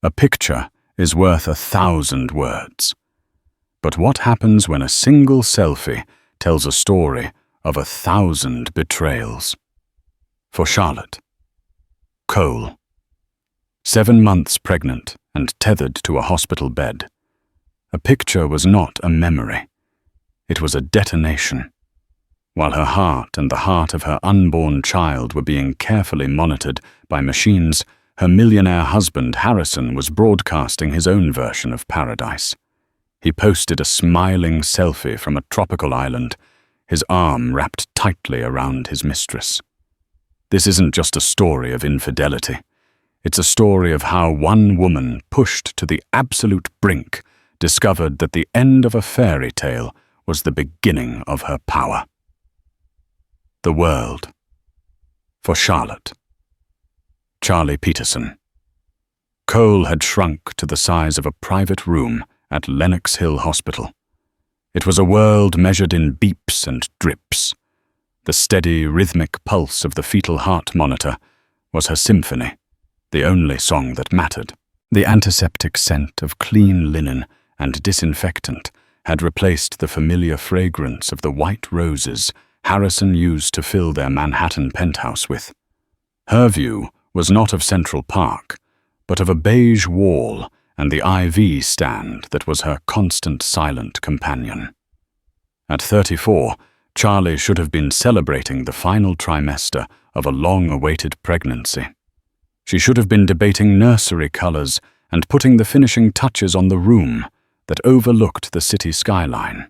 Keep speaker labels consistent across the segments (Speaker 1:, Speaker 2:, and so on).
Speaker 1: A picture is worth 1,000 words. But what happens when a single selfie tells a story of 1,000 betrayals? For Charlotte. Cole. 7 months pregnant and tethered to a hospital bed. A picture was not a memory. It was a detonation. While her heart and the heart of her unborn child were being carefully monitored by machines, her millionaire husband Harrison was broadcasting his own version of paradise. He posted a smiling selfie from a tropical island, his arm wrapped tightly around his mistress. This isn't just a story of infidelity. It's a story of how one woman, pushed to the absolute brink, discovered that the end of a fairy tale was the beginning of her power. The world. For Charlotte. Charlie Peterson. Cole had shrunk to the size of a private room at Lenox Hill Hospital. It was a world measured in beeps and drips. The steady, rhythmic pulse of the fetal heart monitor was her symphony, the only song that mattered. The antiseptic scent of clean linen and disinfectant had replaced the familiar fragrance of the white roses Harrison used to fill their Manhattan penthouse with. Her view was not of Central Park, but of a beige wall and the IV stand that was her constant silent companion. At 34, Charlie should have been celebrating the final trimester of a long-awaited pregnancy. She should have been debating nursery colors and putting the finishing touches on the room that overlooked the city skyline.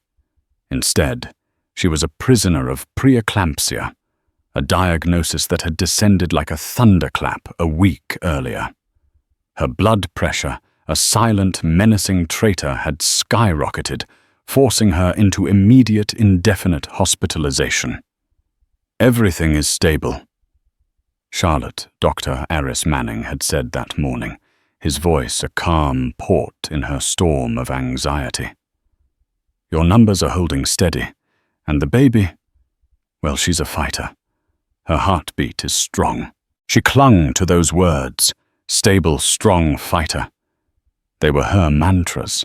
Speaker 1: Instead, she was a prisoner of preeclampsia, a diagnosis that had descended like a thunderclap a week earlier. Her blood pressure, a silent, menacing traitor, had skyrocketed, forcing her into immediate, indefinite hospitalization. "Everything is stable," Charlotte, Dr. Aris Manning, had said that morning, his voice a calm port in her storm of anxiety. "Your numbers are holding steady, and the baby, well, she's a fighter. Her heartbeat is strong." She clung to those words, stable, strong fighter. They were her mantras.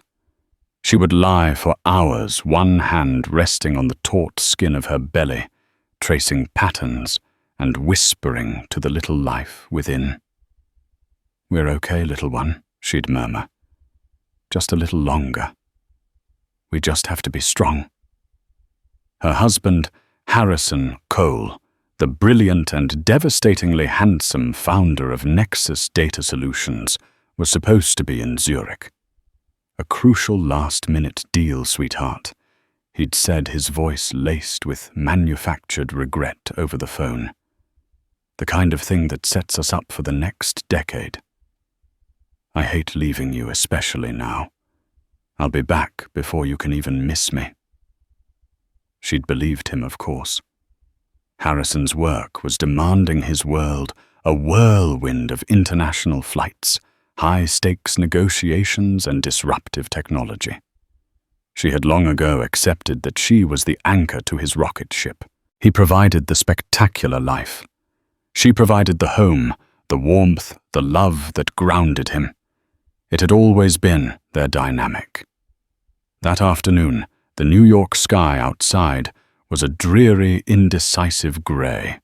Speaker 1: She would lie for hours, one hand resting on the taut skin of her belly, tracing patterns and whispering to the little life within. "We're okay, little one," she'd murmur. "Just a little longer. We just have to be strong." Her husband, Harrison Cole, the brilliant and devastatingly handsome founder of Nexus Data Solutions, was supposed to be in Zurich. "A crucial last-minute deal, sweetheart," he'd said, his voice laced with manufactured regret over the phone. "The kind of thing that sets us up for the next decade. I hate leaving you, especially now. I'll be back before you can even miss me." She'd believed him, of course. Harrison's work was demanding his world, a whirlwind of international flights, high-stakes negotiations, and disruptive technology. She had long ago accepted that she was the anchor to his rocket ship. He provided the spectacular life. She provided the home, the warmth, the love that grounded him. It had always been their dynamic. That afternoon, the New York sky outside was a dreary, indecisive gray.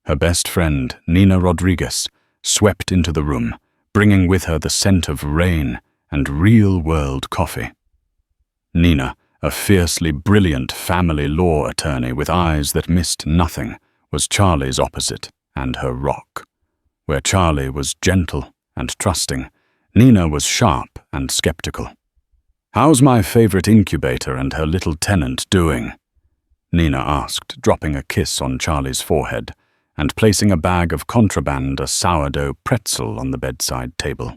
Speaker 1: Her best friend, Nina Rodriguez, swept into the room, bringing with her the scent of rain and real-world coffee. Nina, a fiercely brilliant family law attorney with eyes that missed nothing, was Charlie's opposite and her rock. Where Charlie was gentle and trusting, Nina was sharp and skeptical. "How's my favorite incubator and her little tenant doing?" Nina asked, dropping a kiss on Charlie's forehead and placing a bag of contraband, a sourdough pretzel, on the bedside table.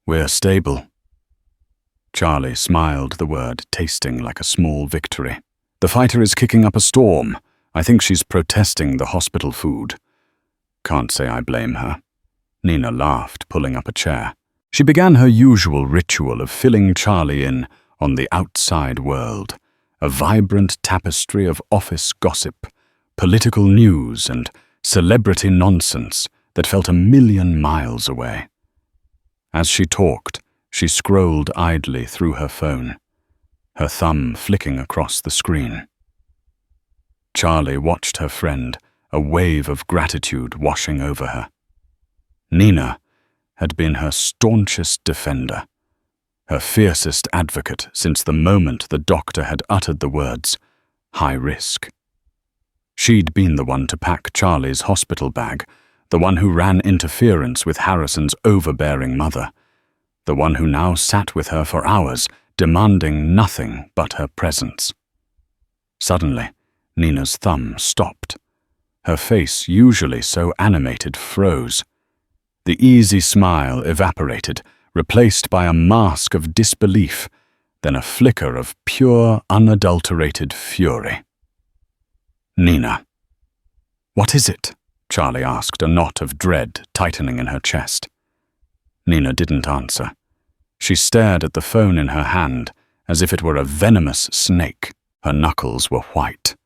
Speaker 1: "We're stable." Charlie smiled, the word tasting like a small victory. "The fighter is kicking up a storm. I think she's protesting the hospital food." "Can't say I blame her." Nina laughed, pulling up a chair. She began her usual ritual of filling Charlie in on the outside world, a vibrant tapestry of office gossip, political news, and celebrity nonsense that felt 1,000,000 miles away. As she talked, she scrolled idly through her phone, her thumb flicking across the screen. Charlie watched her friend, a wave of gratitude washing over her. Nina had been her staunchest defender, her fiercest advocate since the moment the doctor had uttered the words, "high risk." She'd been the one to pack Charlie's hospital bag, the one who ran interference with Harrison's overbearing mother, the one who now sat with her for hours, demanding nothing but her presence. Suddenly, Nina's thumb stopped. Her face, usually so animated, froze. The easy smile evaporated, replaced by a mask of disbelief, then a flicker of pure, unadulterated fury. "Nina." "What is it?" Charlie asked, a knot of dread tightening in her chest. Nina didn't answer. She stared at the phone in her hand as if it were a venomous snake. Her knuckles were white.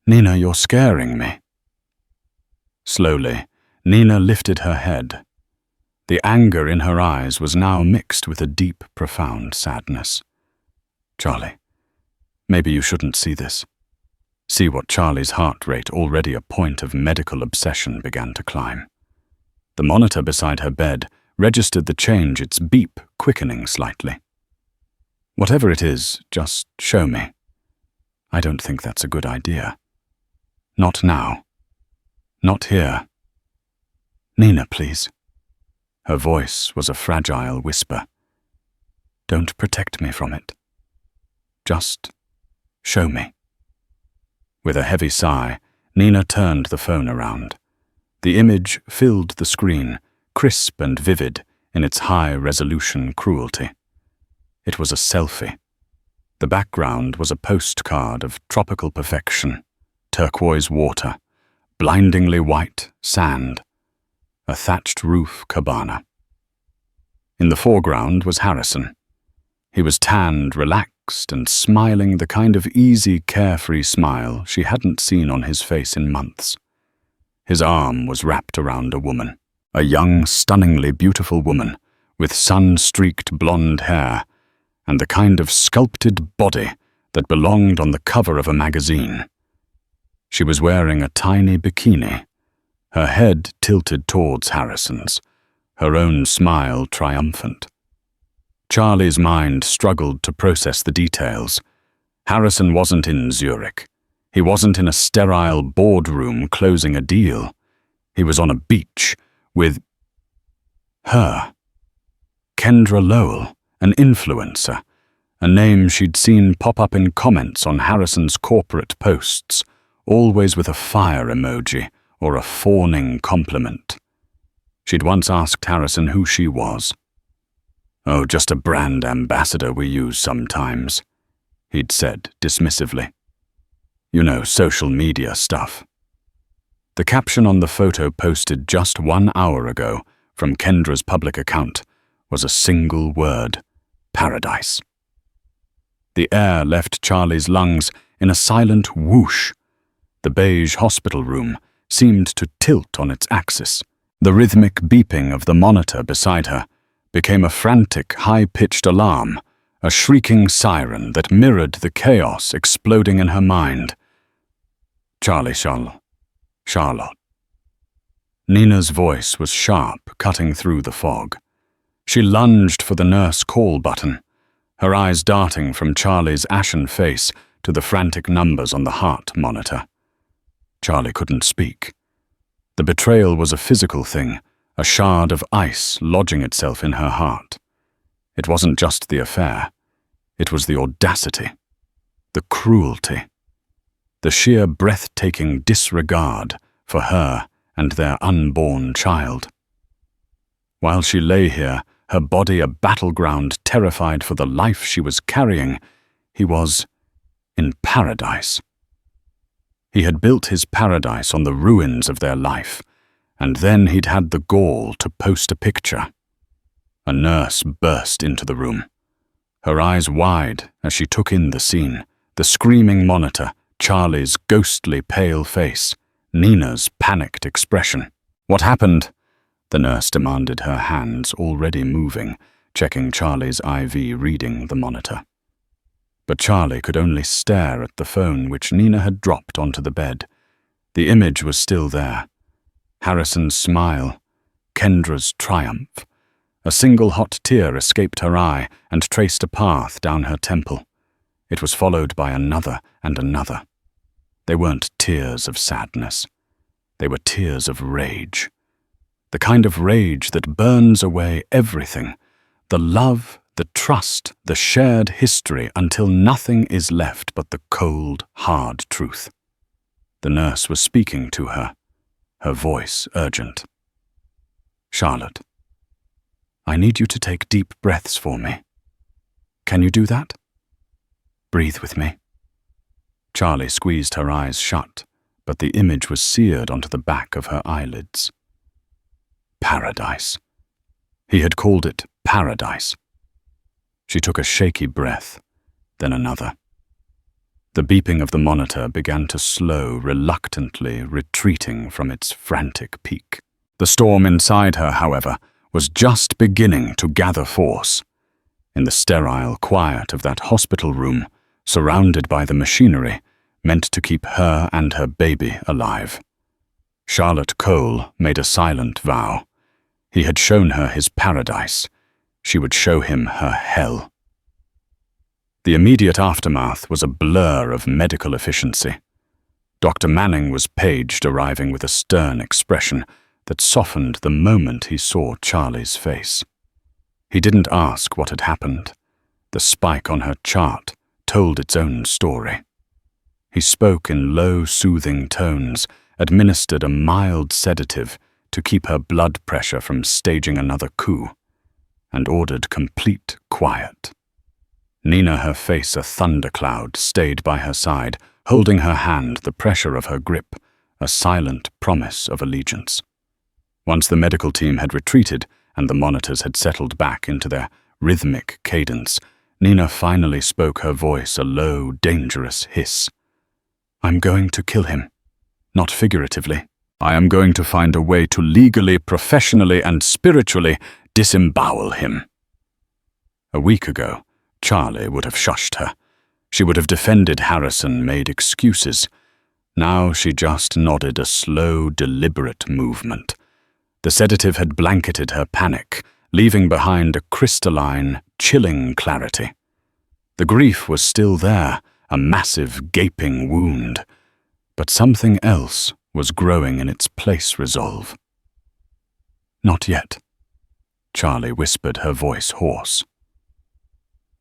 Speaker 1: "Nina, you're scaring me." Slowly, Nina lifted her head. The anger in her eyes was now mixed with a deep, profound sadness. "Charlie, maybe you shouldn't see this." See what Charlie's heart rate, already a point of medical obsession, began to climb. The monitor beside her bed registered the change, its beep quickening slightly. "Whatever it is, just show me." "I don't think that's a good idea." "Not now. Not here." "Nina, please." Her voice was a fragile whisper. "Don't protect me from it. Just show me." With a heavy sigh, Nina turned the phone around. The image filled the screen, crisp and vivid in its high-resolution cruelty. It was a selfie. The background was a postcard of tropical perfection, turquoise water, blindingly white sand, a thatched roof cabana. In the foreground was Harrison. He was tanned, relaxed, and smiling the kind of easy, carefree smile she hadn't seen on his face in months. His arm was wrapped around a woman, a young, stunningly beautiful woman with sun-streaked blonde hair and the kind of sculpted body that belonged on the cover of a magazine. She was wearing a tiny bikini, her head tilted towards Harrison's, her own smile triumphant. Charlie's mind struggled to process the details. Harrison wasn't in Zurich. He wasn't in a sterile boardroom closing a deal. He was on a beach with her. Kendra Lowell, an influencer, a name she'd seen pop up in comments on Harrison's corporate posts, always with a fire emoji or a fawning compliment. She'd once asked Harrison who she was. "Oh, just a brand ambassador we use sometimes," he'd said dismissively. "You know, social media stuff." The caption on the photo posted just 1 hour ago from Kendra's public account was a single word: paradise. The air left Charlie's lungs in a silent whoosh. The beige hospital room seemed to tilt on its axis. The rhythmic beeping of the monitor beside her became a frantic, high-pitched alarm, a shrieking siren that mirrored the chaos exploding in her mind. Charlotte. Nina's voice was sharp, cutting through the fog. She lunged for the nurse call button, her eyes darting from Charlie's ashen face to the frantic numbers on the heart monitor. Charlie couldn't speak. The betrayal was a physical thing, a shard of ice lodging itself in her heart. It wasn't just the affair. It was the audacity, the cruelty, the sheer breathtaking disregard for her and their unborn child. While she lay here, her body a battleground, terrified for the life she was carrying, he was in paradise. He had built his paradise on the ruins of their life, and then he'd had the gall to post a picture. A nurse burst into the room, her eyes wide as she took in the scene, the screaming monitor, Charlie's ghostly pale face, Nina's panicked expression. "What happened?" The nurse demanded, her hands already moving, checking Charlie's IV reading the monitor. But Charlie could only stare at the phone which Nina had dropped onto the bed. The image was still there. Harrison's smile, Kendra's triumph. A single hot tear escaped her eye and traced a path down her temple. It was followed by another and another. They weren't tears of sadness. They were tears of rage. The kind of rage that burns away everything, the love, the trust, the shared history, until nothing is left but the cold, hard truth. The nurse was speaking to her, her voice urgent. "Charlotte, I need you to take deep breaths for me. Can you do that? Breathe with me." Charlie squeezed her eyes shut, but the image was seared onto the back of her eyelids. Paradise. He had called it paradise. She took a shaky breath, then another. The beeping of the monitor began to slow, reluctantly retreating from its frantic peak. The storm inside her, however, was just beginning to gather force. In the sterile quiet of that hospital room, surrounded by the machinery, meant to keep her and her baby alive. Charlotte Cole made a silent vow. He had shown her his paradise. She would show him her hell. The immediate aftermath was a blur of medical efficiency. Dr. Manning was paged, arriving with a stern expression that softened the moment he saw Charlie's face. He didn't ask what had happened. The spike on her chart told its own story. He spoke in low, soothing tones, administered a mild sedative to keep her blood pressure from staging another coup, and ordered complete quiet. Nina, her face a thundercloud, stayed by her side, holding her hand, the pressure of her grip, a silent promise of allegiance. Once the medical team had retreated and the monitors had settled back into their rhythmic cadence, Nina finally spoke, her voice a low, dangerous hiss. "I'm going to kill him. Not figuratively. I am going to find a way to legally, professionally, and spiritually disembowel him." A week ago, Charlie would have shushed her. She would have defended Harrison, made excuses. Now she just nodded, a slow, deliberate movement. The sedative had blanketed her panic, leaving behind a crystalline, chilling clarity. The grief was still there, a massive, gaping wound. But something else was growing in its place, resolve. "Not yet," Charlie whispered, her voice hoarse.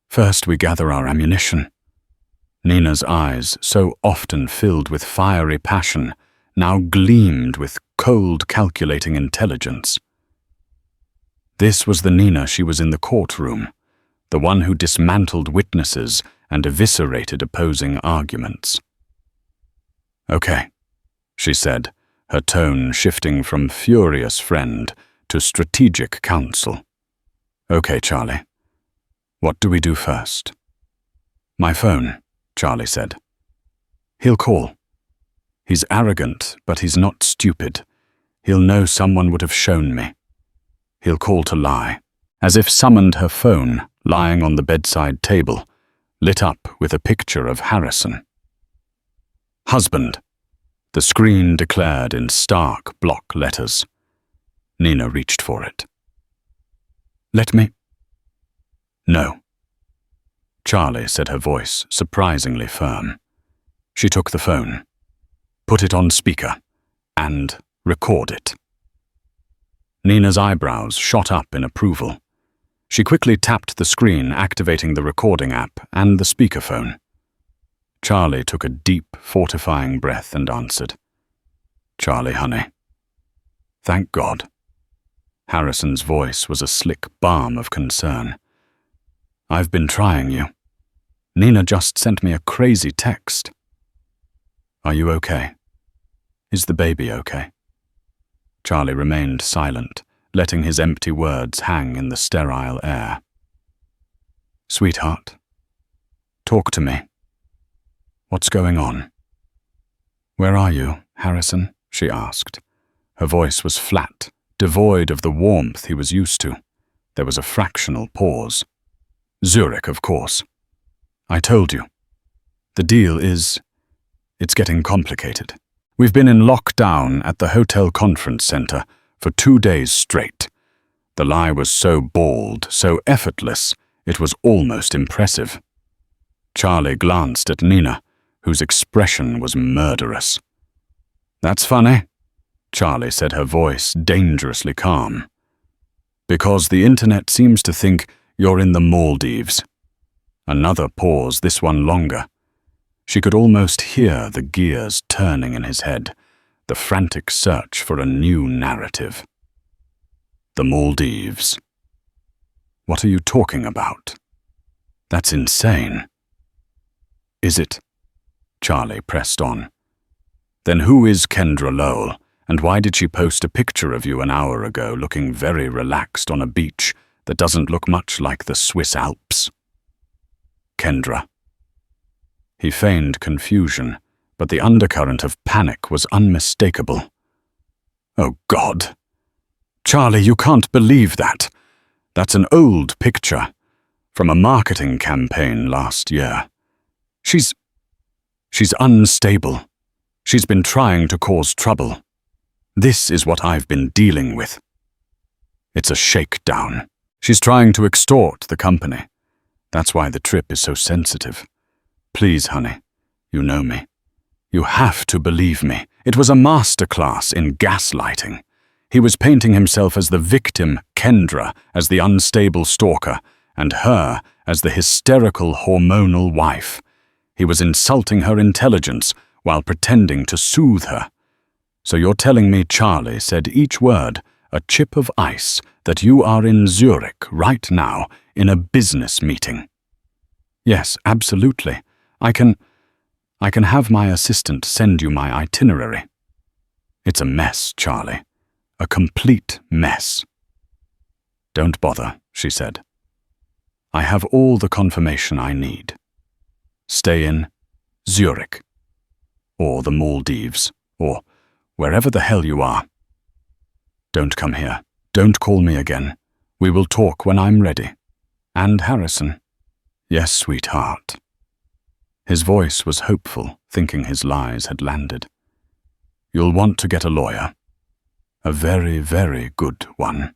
Speaker 1: "First we gather our ammunition." Nina's eyes, so often filled with fiery passion, now gleamed with cold, calculating intelligence. This was the Nina she was in the courtroom, the one who dismantled witnesses and eviscerated opposing arguments. "Okay," she said, her tone shifting from furious friend to strategic counsel. "Okay, Charlie. What do we do first?" "My phone," Charlie said. "He'll call. He's arrogant, but he's not stupid. He'll know someone would have shown me. He'll call to lie." As if summoned, her phone, lying on the bedside table, lit up with a picture of Harrison. "Husband," the screen declared in stark block letters. Nina reached for it. "Let me—" "No." Charlie said, her voice surprisingly firm. She took the phone, put it on speaker, and record it. Nina's eyebrows shot up in approval. She quickly tapped the screen, activating the recording app and the speakerphone. Charlie took a deep, fortifying breath and answered. "Charlie, honey." "Thank God." Harrison's voice was a slick balm of concern. "I've been trying you. Nina just sent me a crazy text." "Are you okay? Is the baby okay?" Charlie remained silent, letting his empty words hang in the sterile air. "Sweetheart, talk to me. What's going on?" "Where are you, Harrison?" she asked. Her voice was flat, devoid of the warmth he was used to. There was a fractional pause. Zurich, of course. I told you. The deal is, it's getting complicated. We've been in lockdown at the hotel conference center for 2 days straight. The lie was so bald, so effortless, it was almost impressive. Charlie glanced at Nina, whose expression was murderous. That's funny, Charlie said, her voice dangerously calm. Because the internet seems to think you're in the Maldives. Another pause, this one longer. She could almost hear the gears turning in his head, the frantic search for a new narrative. The Maldives. What are you talking about? That's insane. Is it? Charlie pressed on. Then who is Kendra Lowell, and why did she post a picture of you an hour ago looking very relaxed on a beach that doesn't look much like the Swiss Alps? Kendra. He feigned confusion, but the undercurrent of panic was unmistakable. Oh, God. Charlie, you can't believe that. That's an old picture from a marketing campaign last year. She's unstable. She's been trying to cause trouble. This is what I've been dealing with. It's a shakedown. She's trying to extort the company. That's why the trip is so sensitive. Please, honey, you know me. You have to believe me. It was a masterclass in gaslighting. He was painting himself as the victim, Kendra, as the unstable stalker, and her as the hysterical hormonal wife. He was insulting her intelligence while pretending to soothe her. So you're telling me Charlie said each word, a chip of ice, that you are in Zurich right now in a business meeting? Yes, absolutely. I can have my assistant send you my itinerary. It's a mess, Charlie. A complete mess. Don't bother, she said. I have all the confirmation I need. Stay in Zurich, or the Maldives, or wherever the hell you are. Don't come here. Don't call me again. We will talk when I'm ready. And Harrison. Yes, sweetheart. His voice was hopeful, thinking his lies had landed. You'll want to get a lawyer. A very, very good one.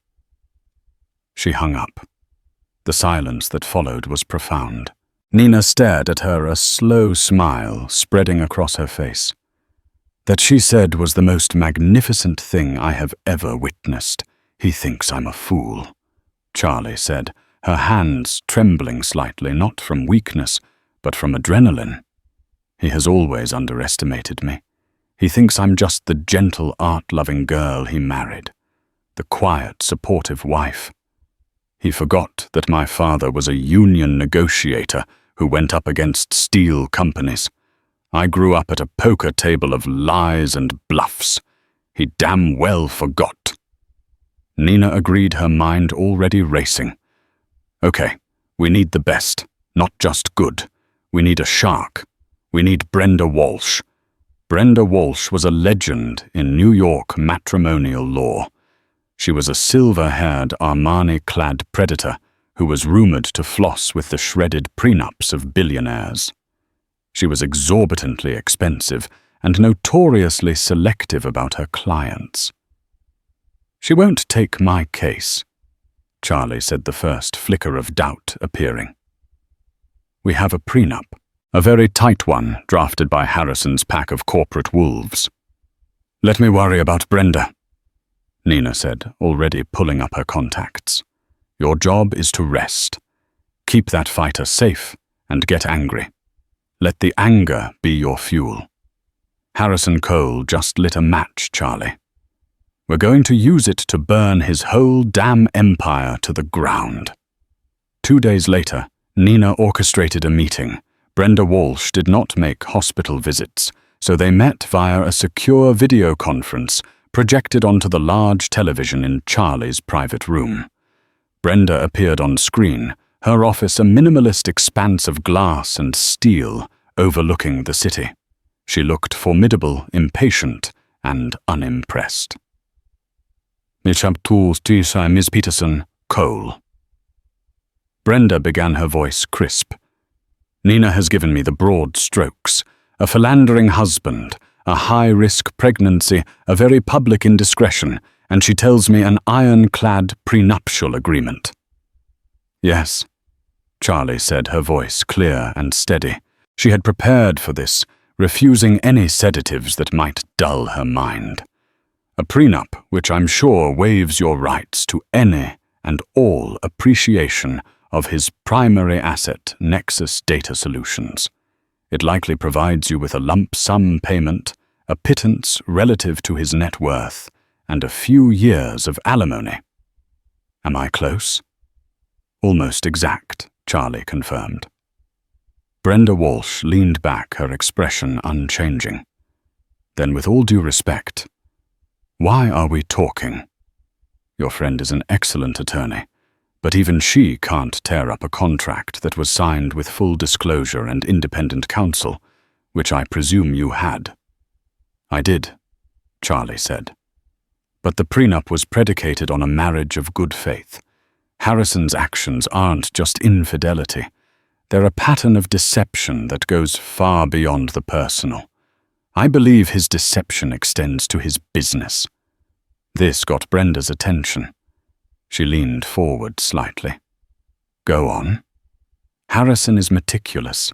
Speaker 1: She hung up. The silence that followed was profound. Nina stared at her, a slow smile spreading across her face. That she said was the most magnificent thing I have ever witnessed. He thinks I'm a fool, Charlie said, her hands trembling slightly, not from weakness, but from adrenaline. He has always underestimated me. He thinks I'm just the gentle, art-loving girl he married, the quiet, supportive wife. He forgot that my father was a union negotiator who went up against steel companies. I grew up at a poker table of lies and bluffs. He damn well forgot. Nina agreed, her mind already racing. Okay, we need the best, not just good. We need a shark. We need Brenda Walsh. Brenda Walsh was a legend in New York matrimonial law. She was a silver-haired, Armani-clad predator who was rumored to floss with the shredded prenups of billionaires. She was exorbitantly expensive and notoriously selective about her clients. She won't take my case, Charlie said, the first flicker of doubt appearing. We have a prenup. A very tight one, drafted by Harrison's pack of corporate wolves. Let me worry about Brenda, Nina said, already pulling up her contacts. Your job is to rest. Keep that fighter safe and get angry. Let the anger be your fuel. Harrison Cole just lit a match, Charlie. We're going to use it to burn his whole damn empire to the ground. 2 days later, Nina orchestrated a meeting. Brenda Walsh did not make hospital visits, so they met via a secure video conference projected onto the large television in Charlie's private room. Brenda appeared on screen, her office a minimalist expanse of glass and steel overlooking the city. She looked formidable, impatient, and unimpressed. Miss Peterson, Cole. Brenda began her voice crisp. Nina has given me the broad strokes. A philandering husband, a high-risk pregnancy, a very public indiscretion, and she tells me an ironclad prenuptial agreement. Yes, Charlie said, her voice clear and steady. She had prepared for this, refusing any sedatives that might dull her mind. A prenup which I'm sure waives your rights to any and all appreciation of his primary asset, Nexus Data Solutions. It likely provides you with a lump sum payment, a pittance relative to his net worth, and a few years of alimony. Am I close? Almost exact, Charlie confirmed. Brenda Walsh leaned back, her expression unchanging. Then, with all due respect, why are we talking? Your friend is an excellent attorney, but even she can't tear up a contract that was signed with full disclosure and independent counsel, which I presume you had. I did, Charlie said. But the prenup was predicated on a marriage of good faith. Harrison's actions aren't just infidelity. They're a pattern of deception that goes far beyond the personal. I believe his deception extends to his business. This got Brenda's attention. She leaned forward slightly. Go on. Harrison is meticulous.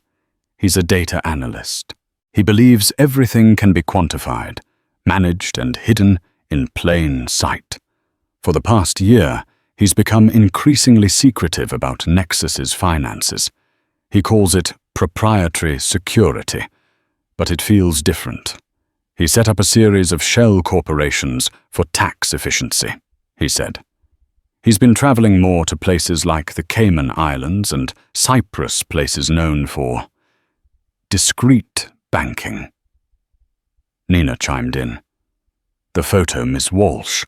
Speaker 1: He's a data analyst. He believes everything can be quantified, managed and hidden in plain sight. For the past year, he's become increasingly secretive about Nexus's finances. He calls it proprietary security, but it feels different. He set up a series of shell corporations for tax efficiency, he said. He's been traveling more to places like the Cayman Islands and Cyprus, places known for discreet banking. Nina chimed in. The photo, Miss Walsh.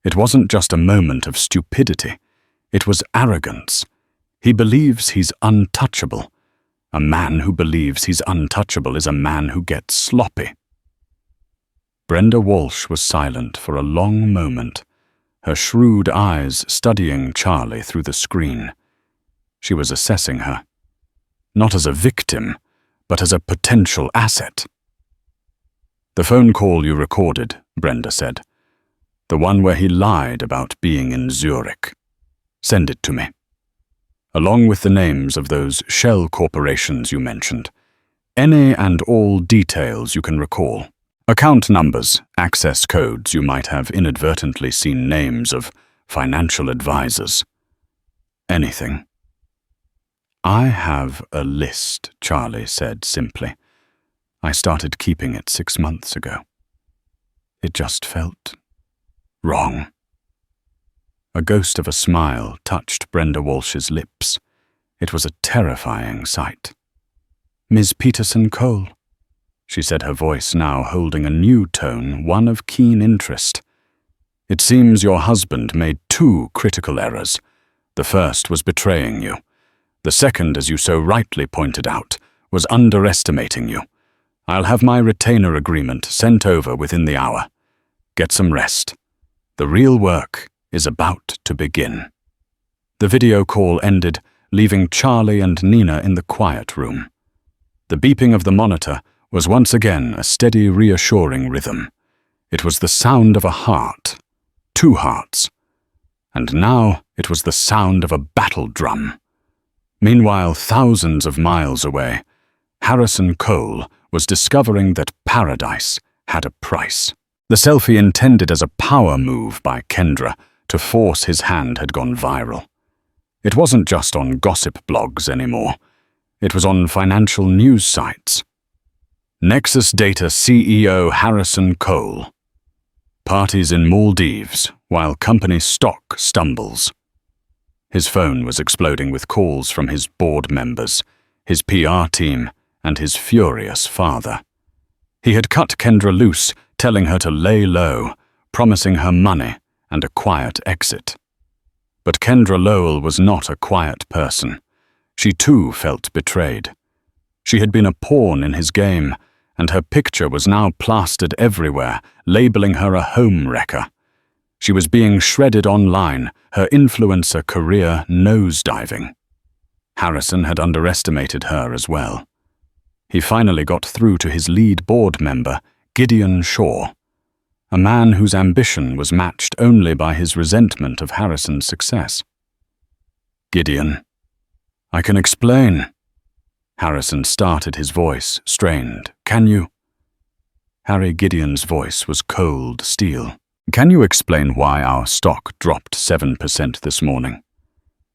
Speaker 1: It wasn't just a moment of stupidity. It was arrogance. He believes he's untouchable. A man who believes he's untouchable is a man who gets sloppy. Brenda Walsh was silent for a long moment, her shrewd eyes studying Charlie through the screen. She was assessing her, not as a victim, but as a potential asset. The phone call you recorded, Brenda said. The one where he lied about being in Zurich. Send it to me. Along with the names of those shell corporations you mentioned. Any and all details you can recall. Account numbers, access codes you might have inadvertently seen names of financial advisors. Anything. I have a list, Charlie said simply. I started keeping it 6 months ago. It just felt wrong. A ghost of a smile touched Brenda Walsh's lips. It was a terrifying sight. Ms. Peterson Cole, she said, her voice now holding a new tone, one of keen interest. It seems your husband made 2 critical errors. The first was betraying you. The second, as you so rightly pointed out, was underestimating you. I'll have my retainer agreement sent over within the hour. Get some rest. The real work is about to begin. The video call ended, leaving Charlie and Nina in the quiet room. The beeping of the monitor was once again a steady, reassuring rhythm. It was the sound of a heart, 2 hearts. And now it was the sound of a battle drum. Meanwhile, thousands of miles away, Harrison Cole was discovering that paradise had a price. The selfie intended as a power move by Kendra to force his hand had gone viral. It wasn't just on gossip blogs anymore. It was on financial news sites. Nexus Data CEO Harrison Cole. Parties in Maldives while company stock stumbles. His phone was exploding with calls from his board members, his PR team, and his furious father. He had cut Kendra loose, telling her to lay low, promising her money and a quiet exit. But Kendra Lowell was not a quiet person. She too felt betrayed. She had been a pawn in his game, and her picture was now plastered everywhere, labeling her a home wrecker. She was being shredded online, her influencer career nosediving. Harrison had underestimated her as well. He finally got through to his lead board member, Gideon Shaw, a man whose ambition was matched only by his resentment of Harrison's success. "Gideon, I can explain." Harrison started, his voice strained. "Can you?" Harry Gideon's voice was cold steel. "Can you explain why our stock dropped 7% this morning?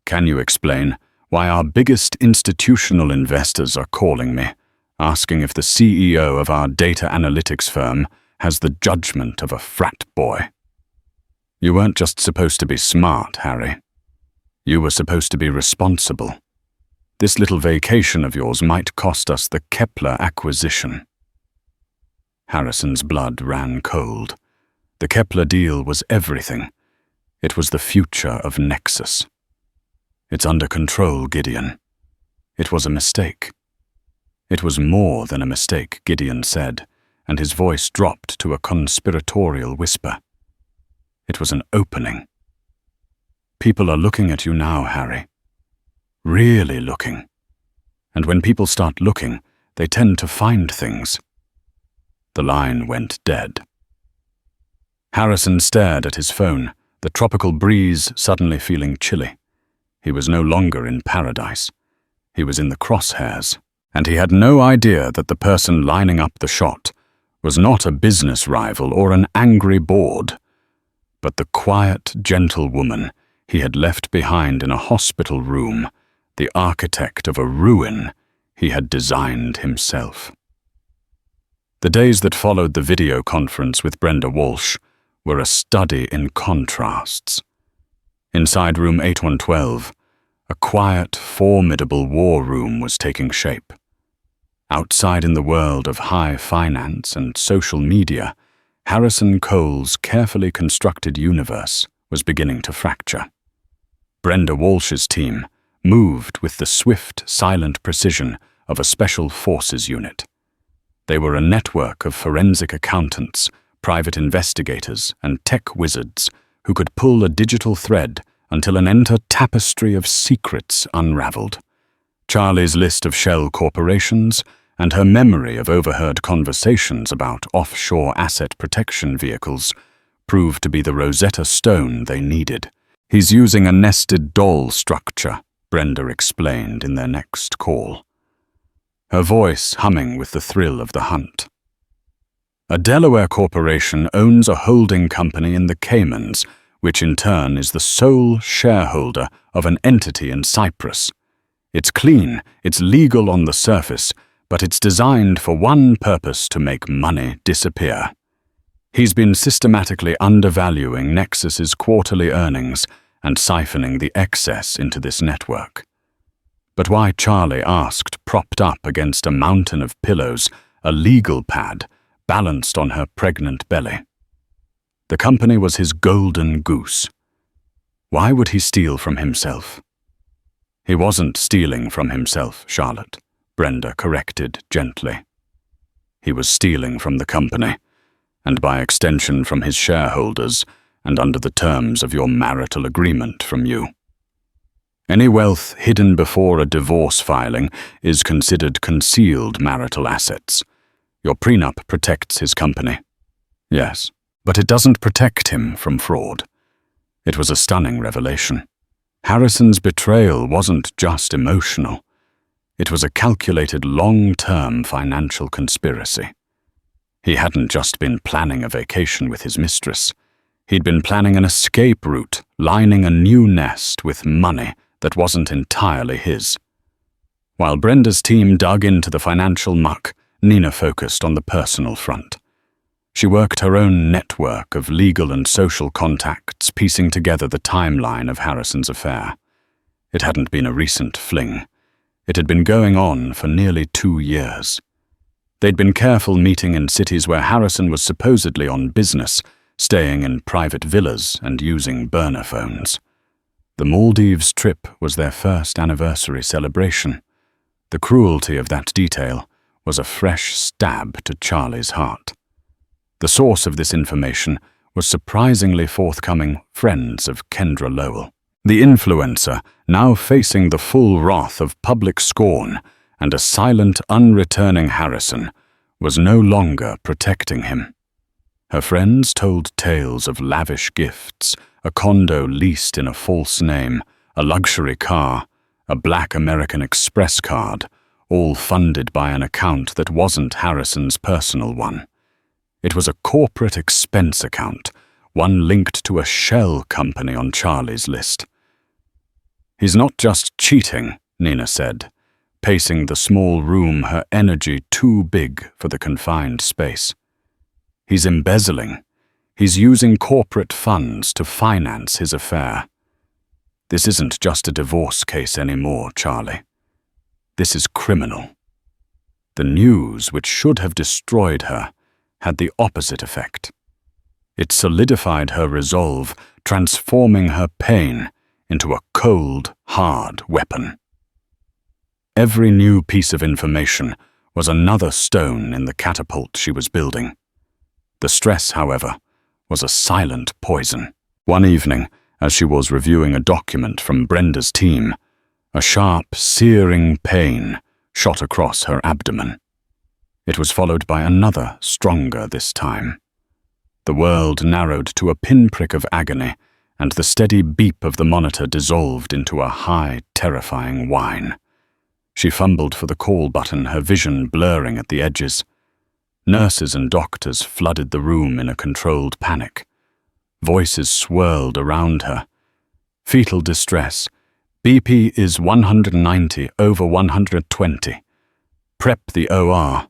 Speaker 1: Can you explain why our biggest institutional investors are calling me, asking if the CEO of our data analytics firm has the judgment of a frat boy? You weren't just supposed to be smart, Harry. You were supposed to be responsible. This little vacation of yours might cost us the Kepler acquisition." Harrison's blood ran cold. The Kepler deal was everything. It was the future of Nexus. "It's under control, Gideon." It was a mistake. It was more than a mistake, Gideon said, and his voice dropped to a conspiratorial whisper. It was an opening. "People are looking at you now, Harry. Really looking. And when people start looking, they tend to find things." The line went dead. Harrison stared at his phone, the tropical breeze suddenly feeling chilly. He was no longer in paradise. He was in the crosshairs, and he had no idea that the person lining up the shot was not a business rival or an angry board, but the quiet, gentle woman he had left behind in a hospital room, the architect of a ruin he had designed himself. The days that followed the video conference with Brenda Walsh were a study in contrasts. Inside room 8112, a quiet, formidable war room was taking shape. Outside in the world of high finance and social media, Harrison Cole's carefully constructed universe was beginning to fracture. Brenda Walsh's team moved with the swift, silent precision of a special forces unit. They were a network of forensic accountants, private investigators, and tech wizards who could pull a digital thread until an entire tapestry of secrets unraveled. Charlie's list of shell corporations and her memory of overheard conversations about offshore asset protection vehicles proved to be the Rosetta Stone they needed. "He's using a nested doll structure," Brenda explained in their next call, her voice humming with the thrill of the hunt. "A Delaware corporation owns a holding company in the Caymans, which in turn is the sole shareholder of an entity in Cyprus. It's clean, it's legal on the surface, but it's designed for one purpose: to make money disappear. He's been systematically undervaluing Nexus's quarterly earnings and siphoning the excess into this network." But why, Charlie asked, propped up against a mountain of pillows, a legal pad balanced on her pregnant belly. The company was his golden goose. Why would he steal from himself? "He wasn't stealing from himself, Charlotte," Brenda corrected gently. "He was stealing from the company, and by extension from his shareholders, and under the terms of your marital agreement from you. Any wealth hidden before a divorce filing is considered concealed marital assets. Your prenup protects his company." "Yes, but it doesn't protect him from fraud." It was a stunning revelation. Harrison's betrayal wasn't just emotional. It was a calculated long-term financial conspiracy. He hadn't just been planning a vacation with his mistress. He'd been planning an escape route, lining a new nest with money that wasn't entirely his. While Brenda's team dug into the financial muck, Nina focused on the personal front. She worked her own network of legal and social contacts, piecing together the timeline of Harrison's affair. It hadn't been a recent fling. It had been going on for nearly 2 years. They'd been careful meeting in cities where Harrison was supposedly on business, staying in private villas and using burner phones. The Maldives trip was their first anniversary celebration. The cruelty of that detail was a fresh stab to Charlie's heart. The source of this information was surprisingly forthcoming friends of Kendra Lowell. The influencer, now facing the full wrath of public scorn and a silent, unreturning Harrison, was no longer protecting him. Her friends told tales of lavish gifts, a condo leased in a false name, a luxury car, a black American Express card, all funded by an account that wasn't Harrison's personal one. It was a corporate expense account, one linked to a shell company on Charlie's list. "He's not just cheating," Nina said, pacing the small room, her energy too big for the confined space. "He's embezzling. He's using corporate funds to finance his affair. This isn't just a divorce case anymore, Charlie. This is criminal." The news, which should have destroyed her, had the opposite effect. It solidified her resolve, transforming her pain into a cold, hard weapon. Every new piece of information was another stone in the catapult she was building. The stress, however, was a silent poison. One evening, as she was reviewing a document from Brenda's team, a sharp, searing pain shot across her abdomen. It was followed by another, stronger this time. The world narrowed to a pinprick of agony, and the steady beep of the monitor dissolved into a high, terrifying whine. She fumbled for the call button, her vision blurring at the edges. Nurses and doctors flooded the room in a controlled panic. Voices swirled around her. "Fetal distress. BP is 190 over 120. Prep the OR."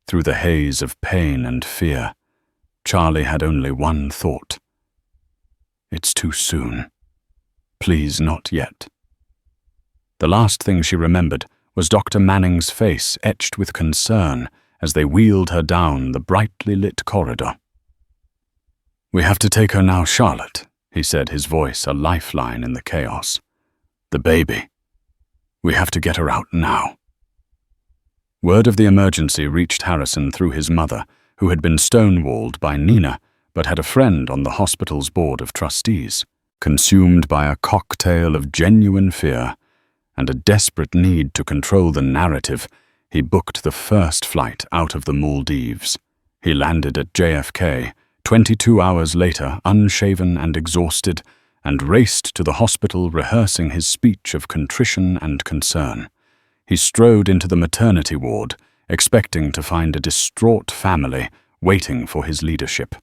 Speaker 1: Through the haze of pain and fear, Charlie had only one thought. "It's too soon. Please, not yet." The last thing she remembered was Dr. Manning's face etched with concern as they wheeled her down the brightly lit corridor. "We have to take her now, Charlotte," he said, his voice a lifeline in the chaos. "The baby. We have to get her out now." Word of the emergency reached Harrison through his mother, who had been stonewalled by Nina, but had a friend on the hospital's board of trustees. Consumed by a cocktail of genuine fear and a desperate need to control the narrative, he booked the first flight out of the Maldives. He landed at JFK, 22 hours later, unshaven and exhausted, and raced to the hospital rehearsing his speech of contrition and concern. He strode into the maternity ward, expecting to find a distraught family waiting for his leadership.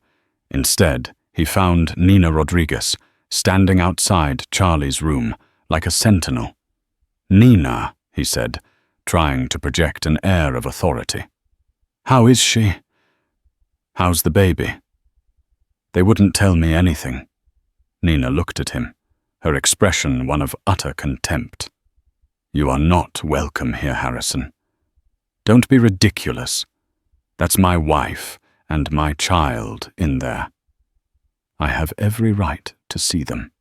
Speaker 1: Instead, he found Nina Rodriguez, standing outside Charlie's room, like a sentinel. "Nina," he said, trying to project an air of authority. "How is she? How's the baby?" "They wouldn't tell me anything." Nina looked at him, her expression one of utter contempt. "You are not welcome here, Harrison. Don't be ridiculous. That's my wife and my child in there. I have every right to see them.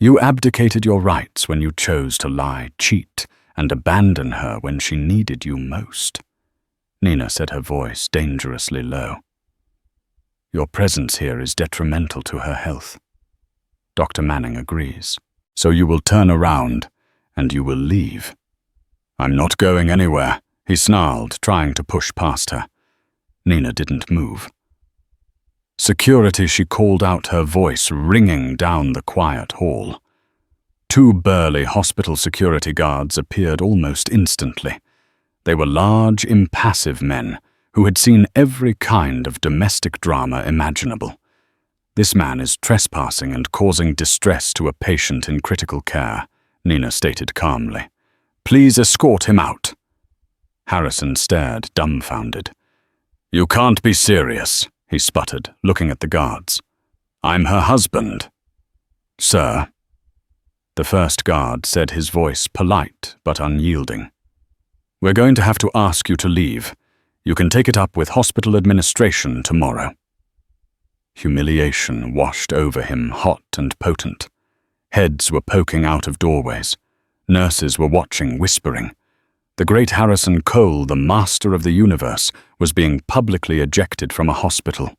Speaker 1: You abdicated your rights when you chose to lie, cheat, and abandon her when she needed you most." Nina said, her voice dangerously low. "Your presence here is detrimental to her health." Dr. Manning agrees. "So you will turn around and you will leave." "I'm not going anywhere," he snarled, trying to push past her. Nina didn't move. "Security," she called out, her voice ringing down the quiet hall. Two burly hospital security guards appeared almost instantly. They were large, impassive men who had seen every kind of domestic drama imaginable. "This man is trespassing and causing distress to a patient in critical care," Nina stated calmly. "Please escort him out." Harrison stared, dumbfounded. "You can't be serious," he sputtered, looking at the guards. "I'm her husband." "Sir," the first guard said, his voice polite but unyielding, "we're going to have to ask you to leave. You can take it up with hospital administration tomorrow." Humiliation washed over him, hot and potent. Heads were poking out of doorways. Nurses were watching, whispering. The great Harrison Cole, the master of the universe, was being publicly ejected from a hospital.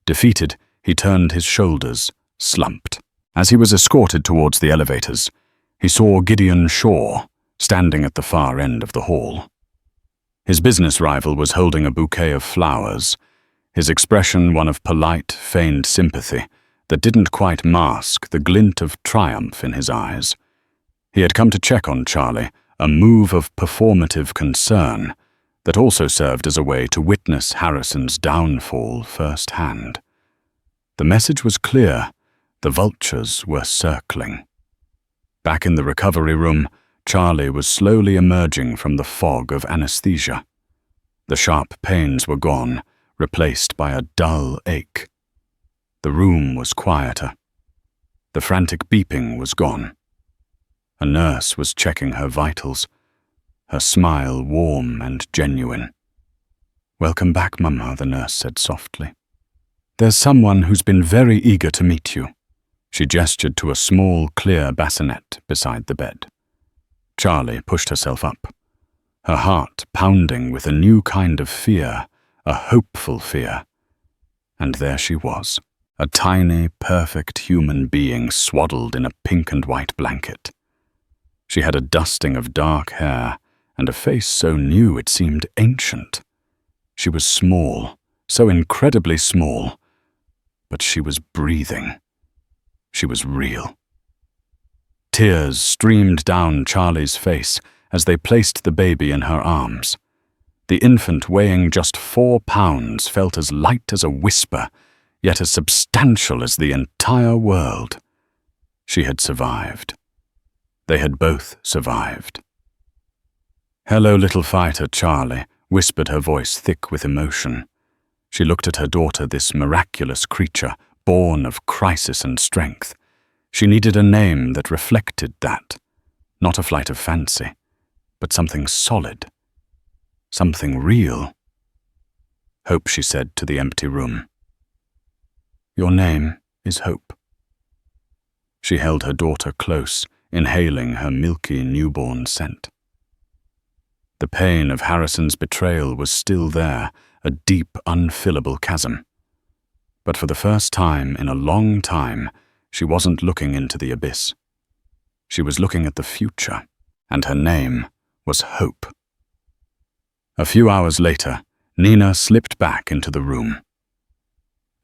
Speaker 1: Defeated, he turned his shoulders, slumped. As he was escorted towards the elevators, he saw Gideon Shaw standing at the far end of the hall. His business rival was holding a bouquet of flowers, his expression one of polite, feigned sympathy that didn't quite mask the glint of triumph in his eyes. He had come to check on Charlie, a move of performative concern that also served as a way to witness Harrison's downfall firsthand. The message was clear. The vultures were circling. Back in the recovery room, Charlie was slowly emerging from the fog of anesthesia. The sharp pains were gone, replaced by a dull ache. The room was quieter. The frantic beeping was gone. A nurse was checking her vitals, her smile warm and genuine. "Welcome back, Mama," the nurse said softly. "There's someone who's been very eager to meet you." She gestured to a small, clear bassinet beside the bed. Charlie pushed herself up, her heart pounding with a new kind of fear, a hopeful fear. And there she was, a tiny, perfect human being swaddled in a pink and white blanket. She had a dusting of dark hair and a face so new it seemed ancient. She was small, so incredibly small, but she was breathing. She was real. Tears streamed down Charlie's face as they placed the baby in her arms. The infant, weighing just 4 pounds, felt as light as a whisper, yet as substantial as the entire world. She had survived. They had both survived. "Hello, little fighter," Charlie whispered, her voice thick with emotion. She looked at her daughter, this miraculous creature, born of crisis and strength. She needed a name that reflected that, not a flight of fancy, but something solid, something real. "Hope," she said to the empty room. "Your name is Hope." She held her daughter close, inhaling her milky newborn scent. The pain of Harrison's betrayal was still there, a deep, unfillable chasm. But for the first time in a long time, she wasn't looking into the abyss. She was looking at the future, and her name was Hope. A few hours later, Nina slipped back into the room,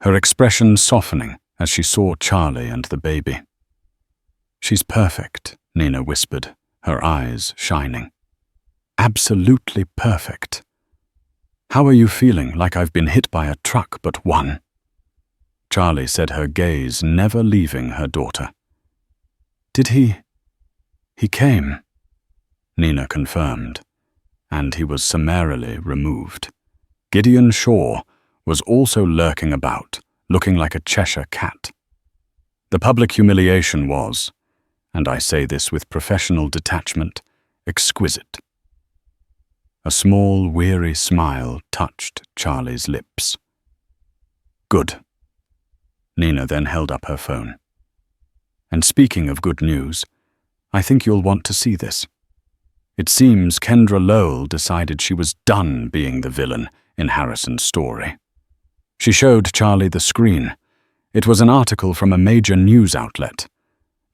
Speaker 1: her expression softening as she saw Charlie and the baby. "She's perfect," Nina whispered, her eyes shining. "Absolutely perfect. How are you feeling? Like I've been hit by a truck but one." Charlie said, her gaze never leaving her daughter. "Did he came," Nina confirmed, and he was summarily removed. Gideon Shaw was also lurking about, looking like a Cheshire cat. The public humiliation was, and I say this with professional detachment, exquisite. A small, weary smile touched Charlie's lips. "Good." Nina then held up her phone. "And speaking of good news, I think you'll want to see this. It seems Kendra Lowell decided she was done being the villain in Harrison's story." She showed Charlie the screen. It was an article from a major news outlet.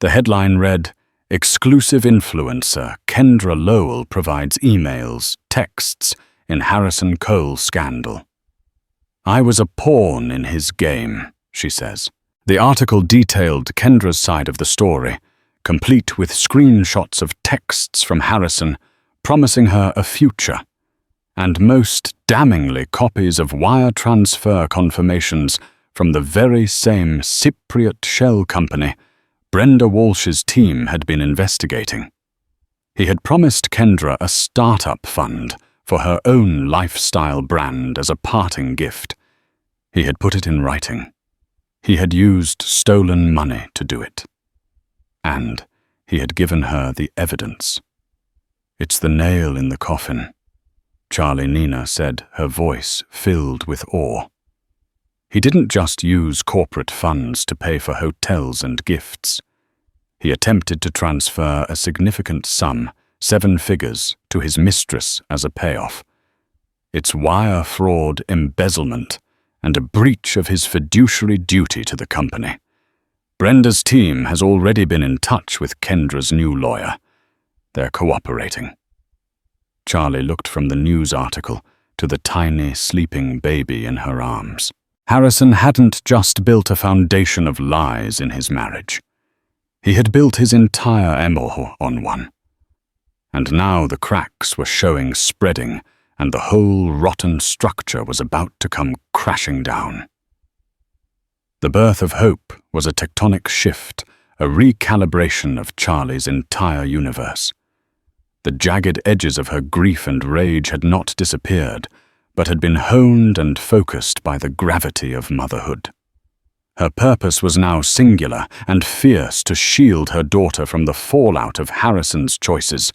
Speaker 1: The headline read, "Exclusive influencer Kendra Lowell provides emails, texts in Harrison Cole scandal." "I was a pawn in his game," she says. The article detailed Kendra's side of the story, complete with screenshots of texts from Harrison promising her a future, and most damningly copies of wire transfer confirmations from the very same Cypriot shell company Brenda Walsh's team had been investigating. He had promised Kendra a startup fund for her own lifestyle brand as a parting gift. He had put it in writing. He had used stolen money to do it. And he had given her the evidence. "It's the nail in the coffin," Charlie Nina said, her voice filled with awe. He didn't just use corporate funds to pay for hotels and gifts. He attempted to transfer a significant sum, 7 figures, to his mistress as a payoff. It's wire fraud, embezzlement, and a breach of his fiduciary duty to the company. Brenda's team has already been in touch with Kendra's new lawyer. They're cooperating. Charlie looked from the news article to the tiny, sleeping baby in her arms. Harrison hadn't just built a foundation of lies in his marriage. He had built his entire empire on one. And now the cracks were showing spreading, and the whole rotten structure was about to come crashing down. The birth of Hope was a tectonic shift, a recalibration of Charlie's entire universe. The jagged edges of her grief and rage had not disappeared, but had been honed and focused by the gravity of motherhood. Her purpose was now singular and fierce, to shield her daughter from the fallout of Harrison's choices,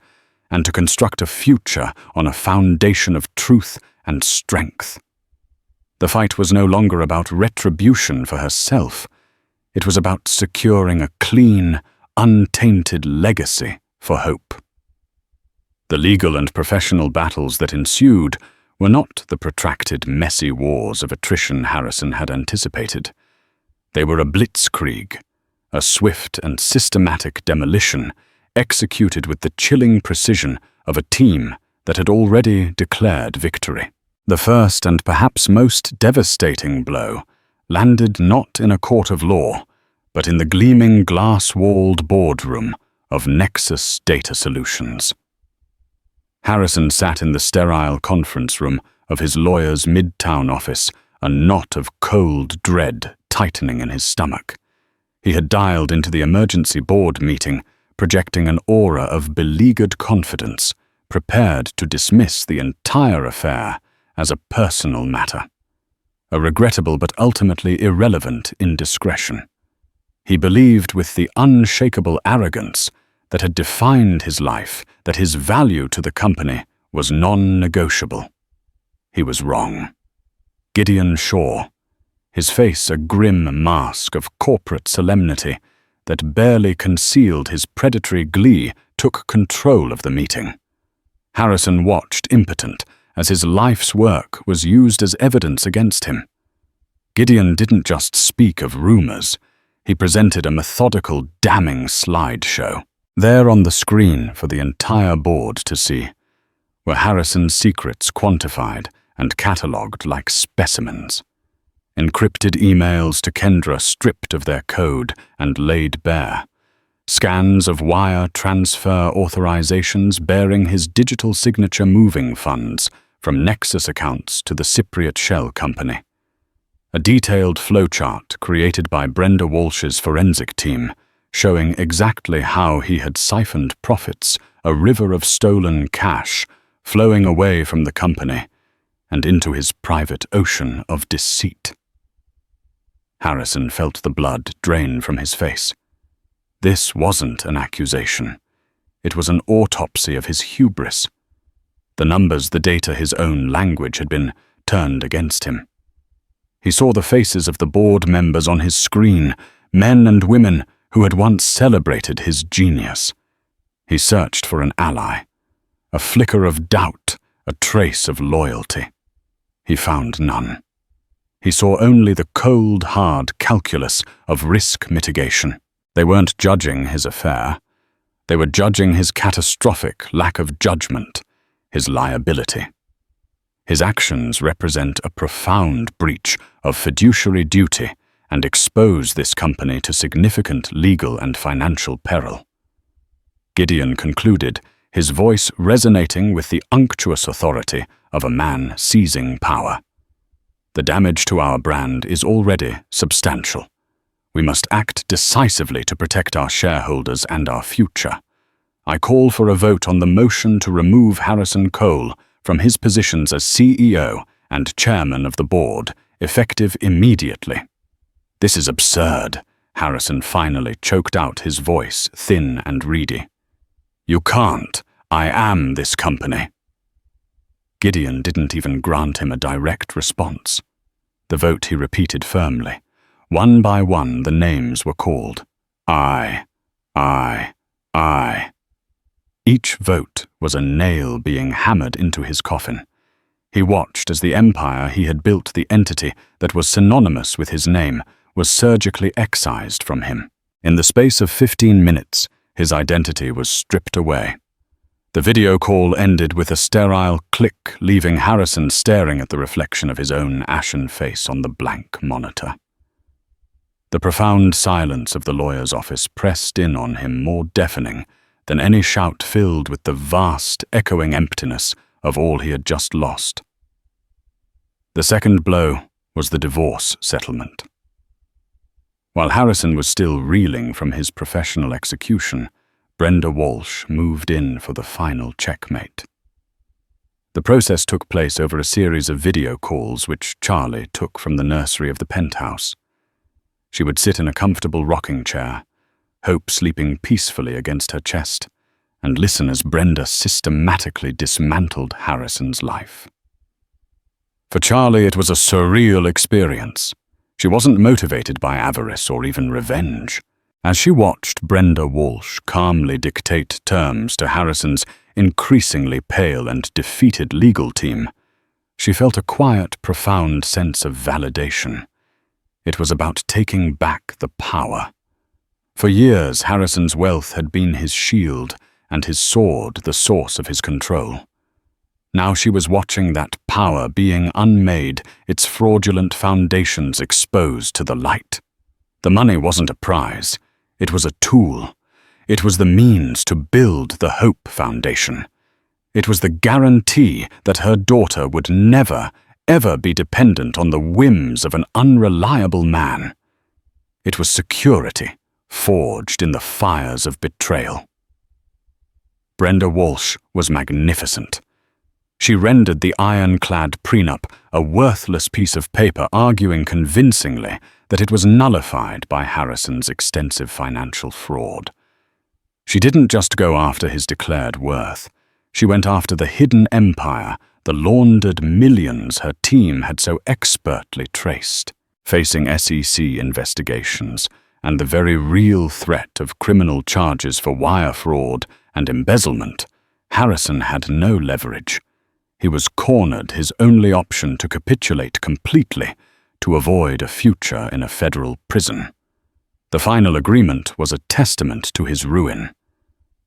Speaker 1: and to construct a future on a foundation of truth and strength. The fight was no longer about retribution for herself. It was about securing a clean, untainted legacy for Hope. The legal and professional battles that ensued were not the protracted, messy wars of attrition Harrison had anticipated. They were a blitzkrieg, a swift and systematic demolition executed with the chilling precision of a team that had already declared victory. The first and perhaps most devastating blow landed not in a court of law, but in the gleaming glass-walled boardroom of Nexus Data Solutions. Harrison sat in the sterile conference room of his lawyer's midtown office, a knot of cold dread tightening in his stomach. He had dialed into the emergency board meeting, projecting an aura of beleaguered confidence, prepared to dismiss the entire affair as a personal matter, a regrettable but ultimately irrelevant indiscretion. He believed with the unshakable arrogance that had defined his life that his value to the company was non-negotiable. He was wrong. Gideon Shaw, his face a grim mask of corporate solemnity that barely concealed his predatory glee, took control of the meeting. Harrison watched impotent as his life's work was used as evidence against him. Gideon didn't just speak of rumors. He presented a methodical, damning slideshow. There on the screen for the entire board to see were Harrison's secrets quantified and catalogued like specimens. Encrypted emails to Kendra stripped of their code and laid bare. Scans of wire transfer authorizations bearing his digital signature moving funds from Nexus accounts to the Cypriot Shell Company. A detailed flowchart created by Brenda Walsh's forensic team, showing exactly how he had siphoned profits, a river of stolen cash, flowing away from the company and into his private ocean of deceit. Harrison felt the blood drain from his face. This wasn't an accusation. It was an autopsy of his hubris. The numbers, the data, his own language had been turned against him. He saw the faces of the board members on his screen, men and women who had once celebrated his genius. He searched for an ally, a flicker of doubt, a trace of loyalty. He found none. He saw only the cold, hard calculus of risk mitigation. They weren't judging his affair. They were judging his catastrophic lack of judgment, his liability. His actions represent a profound breach of fiduciary duty and expose this company to significant legal and financial peril. Gideon concluded, his voice resonating with the unctuous authority of a man seizing power. The damage to our brand is already substantial. We must act decisively to protect our shareholders and our future. I call for a vote on the motion to remove Harrison Cole from his positions as CEO and chairman of the board, effective immediately. This is absurd, Harrison finally choked out, his voice thin and reedy. You can't. I am this company. Gideon didn't even grant him a direct response. The vote he repeated firmly. One by one the names were called. I. Each vote was a nail being hammered into his coffin. He watched as the empire he had built, the entity that was synonymous with his name, was surgically excised from him. In the space of 15 minutes, his identity was stripped away. The video call ended with a sterile click, leaving Harrison staring at the reflection of his own ashen face on the blank monitor. The profound silence of the lawyer's office pressed in on him, more deafening than any shout, filled with the vast, echoing emptiness of all he had just lost. The second blow was the divorce settlement. While Harrison was still reeling from his professional execution, Brenda Walsh moved in for the final checkmate. The process took place over a series of video calls which Charlie took from the nursery of the penthouse. She would sit in a comfortable rocking chair, Hope sleeping peacefully against her chest, and listen as Brenda systematically dismantled Harrison's life. For Charlie, it was a surreal experience. She wasn't motivated by avarice or even revenge. As she watched Brenda Walsh calmly dictate terms to Harrison's increasingly pale and defeated legal team, she felt a quiet, profound sense of validation. It was about taking back the power. For years, Harrison's wealth had been his shield and his sword the source of his control. Now she was watching that power being unmade, its fraudulent foundations exposed to the light. The money wasn't a prize. It was a tool. It was the means to build the Hope Foundation. It was the guarantee that her daughter would never, ever be dependent on the whims of an unreliable man. It was security, forged in the fires of betrayal. Brenda Walsh was magnificent. She rendered the ironclad prenup a worthless piece of paper, arguing convincingly that it was nullified by Harrison's extensive financial fraud. She didn't just go after his declared worth. She went after the hidden empire, the laundered millions her team had so expertly traced. Facing SEC investigations and the very real threat of criminal charges for wire fraud and embezzlement, Harrison had no leverage. He was cornered, his only option to capitulate completely, to avoid a future in a federal prison. The final agreement was a testament to his ruin.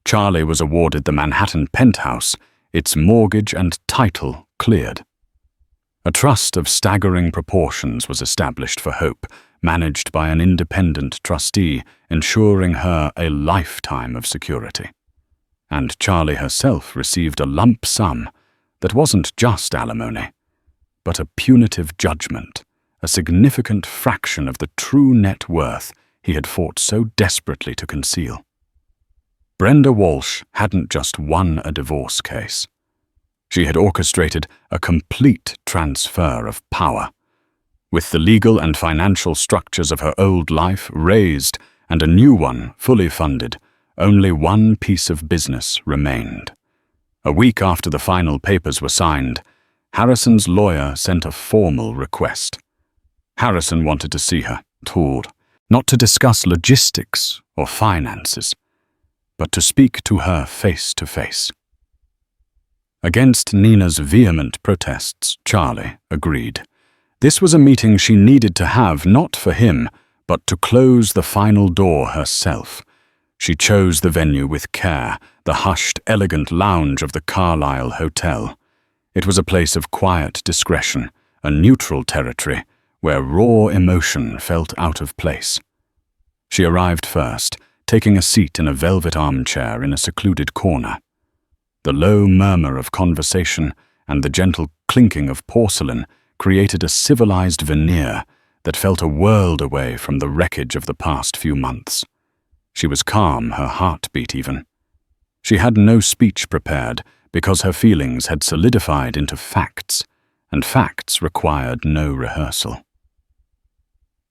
Speaker 1: Charlie was awarded the Manhattan penthouse, its mortgage and title cleared. A trust of staggering proportions was established for Hope, managed by an independent trustee, ensuring her a lifetime of security. And Charlie herself received a lump sum that wasn't just alimony, but a punitive judgment, a significant fraction of the true net worth he had fought so desperately to conceal. Brenda Walsh hadn't just won a divorce case. She had orchestrated a complete transfer of power. With the legal and financial structures of her old life razed and a new one fully funded, only one piece of business remained. A week after the final papers were signed, Harrison's lawyer sent a formal request. Harrison wanted to see her, told, not to discuss logistics or finances, but to speak to her face to face. Against Nina's vehement protests, Charlie agreed. This was a meeting she needed to have, not for him, but to close the final door herself. She chose the venue with care, the hushed, elegant lounge of the Carlisle Hotel. It was a place of quiet discretion, a neutral territory, where raw emotion felt out of place. She arrived first, taking a seat in a velvet armchair in a secluded corner. The low murmur of conversation and the gentle clinking of porcelain created a civilized veneer that felt a world away from the wreckage of the past few months. She was calm, her heart beat even. She had no speech prepared because her feelings had solidified into facts, and facts required no rehearsal.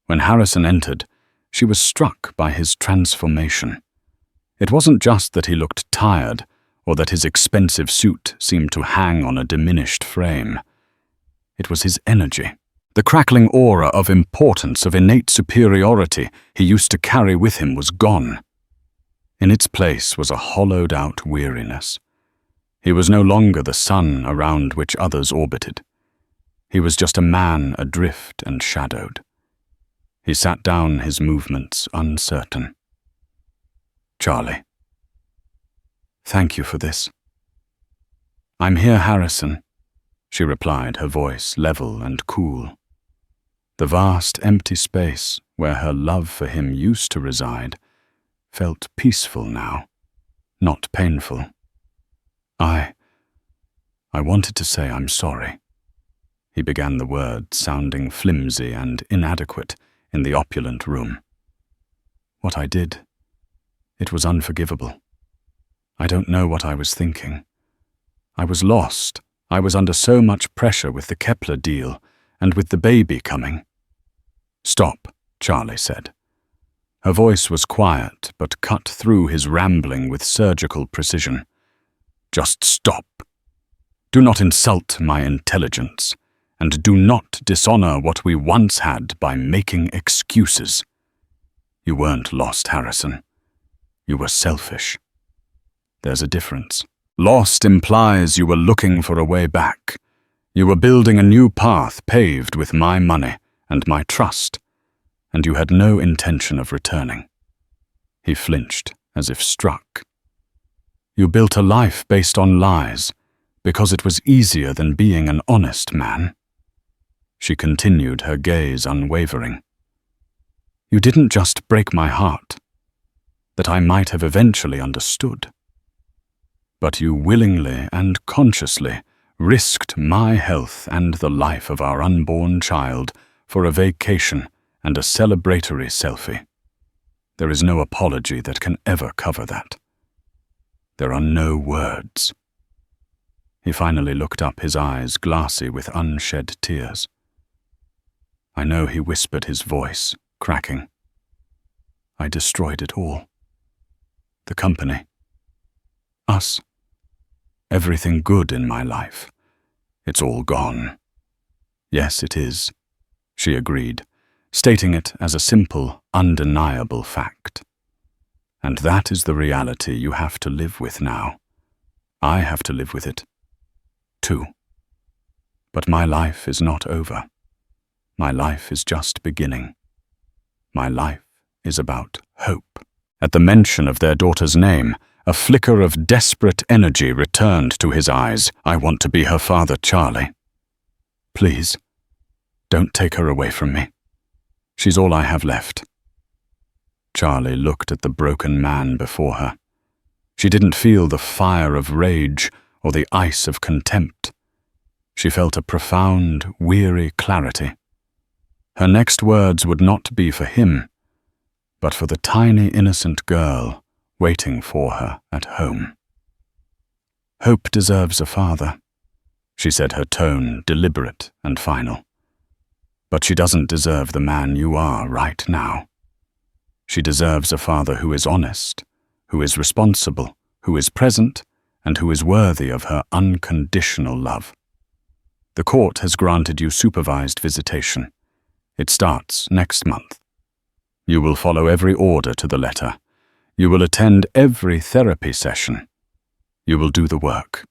Speaker 1: When Harrison entered, she was struck by his transformation. It wasn't just that he looked tired, or that his expensive suit seemed to hang on a diminished frame. It was his energy. The crackling aura of importance, of innate superiority he used to carry with him was gone. In its place was a hollowed-out weariness. He was no longer the sun around which others orbited. He was just a man adrift and shadowed. He sat down, his movements uncertain. "Charlie. Thank you for this." "I'm here, Harrison," she replied, her voice level and cool. The vast, empty space where her love for him used to reside felt peaceful now, not painful. I wanted to say I'm sorry." He began the word, sounding flimsy and inadequate in the opulent room. "What I did, it was unforgivable. I don't know what I was thinking. I was lost. I was under so much pressure with the Kepler deal and with the baby coming." "Stop," Charlie said. Her voice was quiet, but cut through his rambling with surgical precision. "Just stop. Do not insult my intelligence, and do not dishonor what we once had by making excuses. You weren't lost, Harrison. You were selfish. There's a difference. Lost implies you were looking for a way back. You were building a new path paved with my money and my trust, and you had no intention of returning." He flinched, as if struck. "You built a life based on lies, because it was easier than being an honest man." She continued, her gaze unwavering. "You didn't just break my heart, that I might have eventually understood. But you willingly and consciously risked my health and the life of our unborn child for a vacation and a celebratory selfie. There is no apology that can ever cover that. There are no words." He finally looked up, his eyes glassy with unshed tears. "I know," he whispered, his voice cracking. "I destroyed it all. The company. Us. Everything good in my life. It's all gone." "Yes, it is," she agreed, stating it as a simple, undeniable fact. "And that is the reality you have to live with now. I have to live with it, too. But my life is not over. My life is just beginning. My life is about hope." At the mention of their daughter's name, a flicker of desperate energy returned to his eyes. "I want to be her father, Charlie. Please, don't take her away from me. She's all I have left." Charlie looked at the broken man before her. She didn't feel the fire of rage or the ice of contempt. She felt a profound, weary clarity. Her next words would not be for him, but for the tiny, innocent girl waiting for her at home. "Hope deserves a father," she said, her tone deliberate and final. "But she doesn't deserve the man you are right now. She deserves a father who is honest, who is responsible, who is present, and who is worthy of her unconditional love. The court has granted you supervised visitation. It starts next month. You will follow every order to the letter. You will attend every therapy session. You will do the work.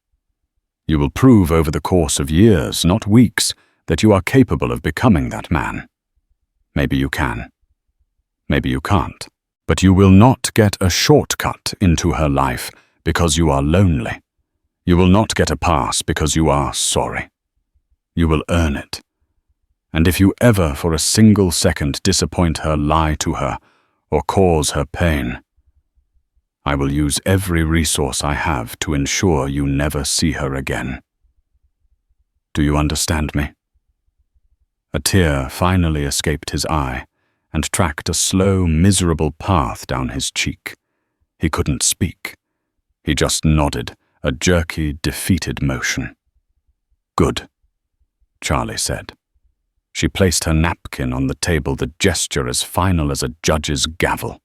Speaker 1: You will prove over the course of years, not weeks, that you are capable of becoming that man. Maybe you can. Maybe you can't. But you will not get a shortcut into her life because you are lonely. You will not get a pass because you are sorry. You will earn it. And if you ever for a single second disappoint her, lie to her, or cause her pain, I will use every resource I have to ensure you never see her again. Do you understand me?" A tear finally escaped his eye and tracked a slow, miserable path down his cheek. He couldn't speak. He just nodded, a jerky, defeated motion. "Good," Charlie said. She placed her napkin on the table, the gesture as final as a judge's gavel.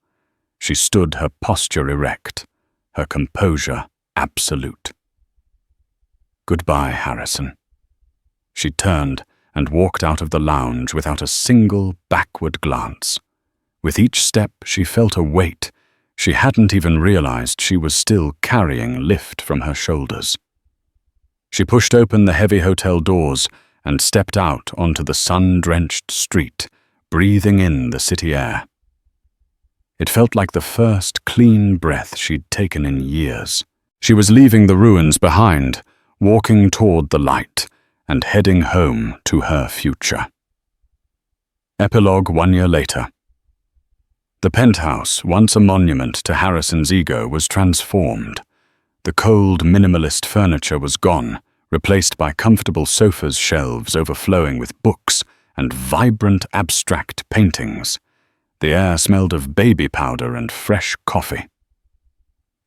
Speaker 1: She stood, her posture erect, her composure absolute. "Goodbye, Harrison." She turned and walked out of the lounge without a single backward glance. With each step she felt a weight she hadn't even realized she was still carrying lift from her shoulders. She pushed open the heavy hotel doors and stepped out onto the sun-drenched street, breathing in the city air. It felt like the first clean breath she'd taken in years. She was leaving the ruins behind, walking toward the light, and heading home to her future. Epilogue 1 year later. The penthouse, once a monument to Harrison's ego, was transformed. The cold, minimalist furniture was gone, replaced by comfortable sofas, shelves overflowing with books, and vibrant abstract paintings. The air smelled of baby powder and fresh coffee.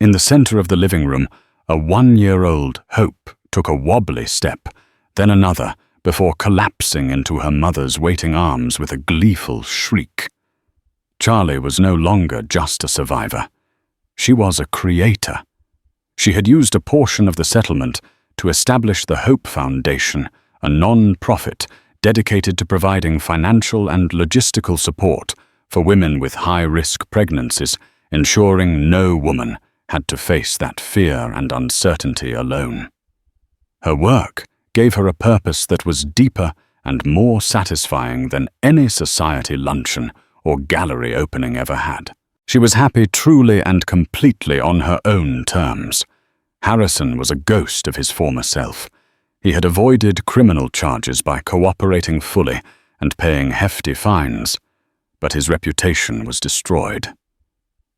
Speaker 1: In the center of the living room, a 1-year-old Hope took a wobbly step, then another, before collapsing into her mother's waiting arms with a gleeful shriek. Charlie was no longer just a survivor. She was a creator. She had used a portion of the settlement to establish the Hope Foundation, a non-profit dedicated to providing financial and logistical support for women with high-risk pregnancies, ensuring no woman had to face that fear and uncertainty alone. Her work gave her a purpose that was deeper and more satisfying than any society luncheon or gallery opening ever had. She was happy truly and completely on her own terms. Harrison was a ghost of his former self. He had avoided criminal charges by cooperating fully and paying hefty fines, but his reputation was destroyed.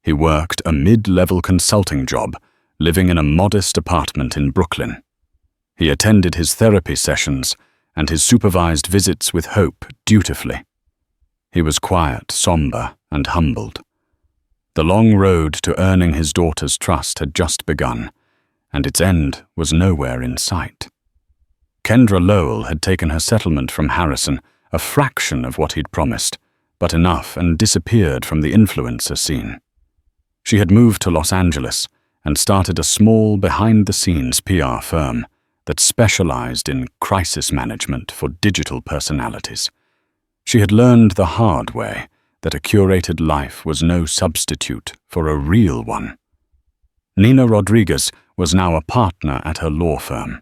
Speaker 1: He worked a mid-level consulting job, living in a modest apartment in Brooklyn. He attended his therapy sessions and his supervised visits with Hope dutifully. He was quiet, somber, and humbled. The long road to earning his daughter's trust had just begun, and its end was nowhere in sight. Kendra Lowell had taken her settlement from Harrison, a fraction of what he'd promised, but enough, and disappeared from the influencer scene. She had moved to Los Angeles and started a small behind-the-scenes PR firm that specialized in crisis management for digital personalities. She had learned the hard way that a curated life was no substitute for a real one. Nina Rodriguez was now a partner at her law firm,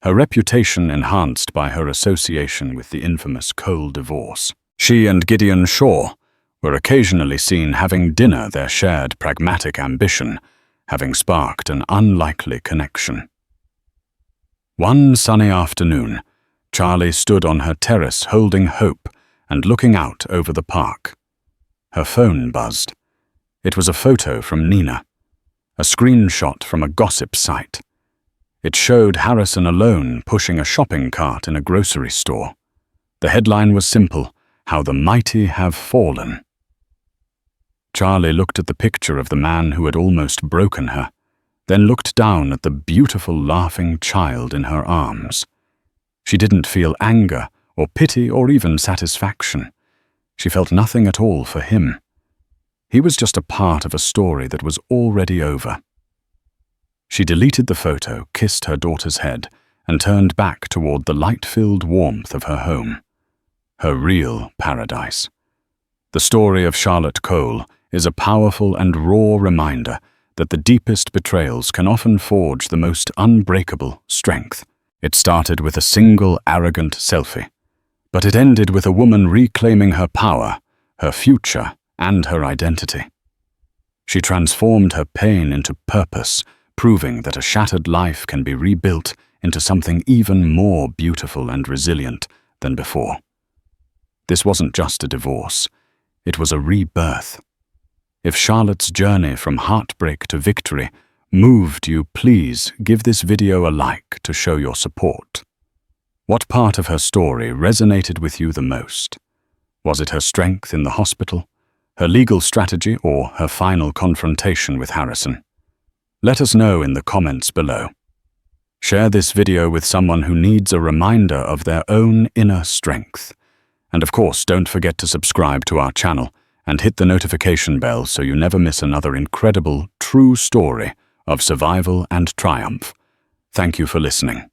Speaker 1: her reputation enhanced by her association with the infamous Cole divorce. She and Gideon Shaw were occasionally seen having dinner, their shared pragmatic ambition having sparked an unlikely connection. One sunny afternoon, Charlie stood on her terrace holding Hope and looking out over the park. Her phone buzzed. It was a photo from Nina, a screenshot from a gossip site. It showed Harrison alone pushing a shopping cart in a grocery store. The headline was simple: "How the mighty have fallen." Charlie looked at the picture of the man who had almost broken her, then looked down at the beautiful laughing child in her arms. She didn't feel anger or pity or even satisfaction. She felt nothing at all for him. He was just a part of a story that was already over. She deleted the photo, kissed her daughter's head, and turned back toward the light-filled warmth of her home. Her real paradise. The story of Charlotte Cole is a powerful and raw reminder that the deepest betrayals can often forge the most unbreakable strength. It started with a single arrogant selfie, but it ended with a woman reclaiming her power, her future, and her identity. She transformed her pain into purpose, proving that a shattered life can be rebuilt into something even more beautiful and resilient than before. This wasn't just a divorce, it was a rebirth. If Charlotte's journey from heartbreak to victory moved you, please give this video a like to show your support. What part of her story resonated with you the most? Was it her strength in the hospital, her legal strategy, or her final confrontation with Harrison? Let us know in the comments below. Share this video with someone who needs a reminder of their own inner strength. And of course, don't forget to subscribe to our channel and hit the notification bell so you never miss another incredible, true story of survival and triumph. Thank you for listening.